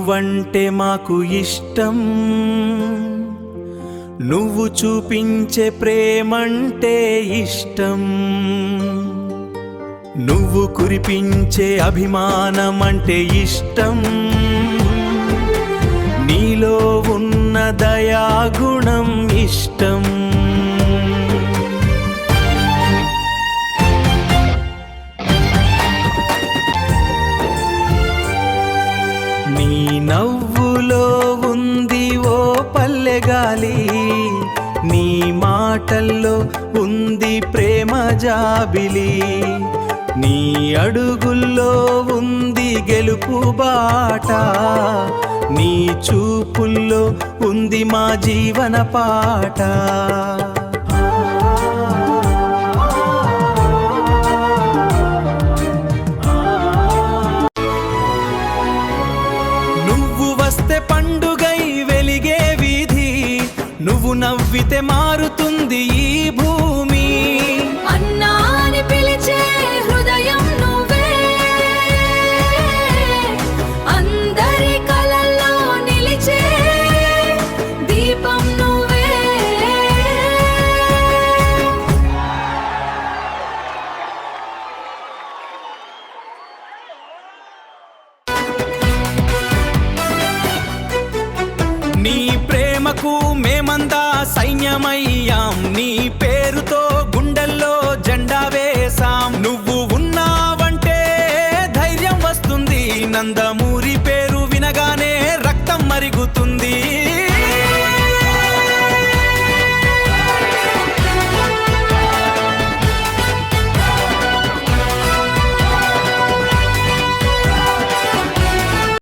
నువ్వంటే మాకు ఇష్టం, నువ్వు చూపించే ప్రేమంటే ఇష్టం, నువ్వు కురిపించే అభిమానమంటే ఇష్టం, నీలో ఉన్న దయాగుణం ఇష్టం. నీ నవ్వులో ఉంది ఓ పల్లెగాలి, నీ మాటల్లో ఉంది ప్రేమ జాబిలి, నీ అడుగుల్లో ఉంది గెలుపు బాట, నీ చూపుల్లో ఉంది మా జీవన పాట. నువ్వు వస్తే పండుగై వెలిగే వీధి, నువ్వు నవ్వితే మారుతుంది ఈ భూమి. అన్నాని పిలిచే హృదయం నువ్వే, అందరి కలల్లో నిలిచే దీపం నువ్వే. నీ ప్రేమకు మేమందా సైన్యమయ్యాం, నీ పేరుతో గుండెల్లో జెండా వేసాం. నువ్వు ఉన్నావంటే ధైర్యం వస్తుంది, నందమూరి పేరు వినగానే రక్తం మరుగుతుంది.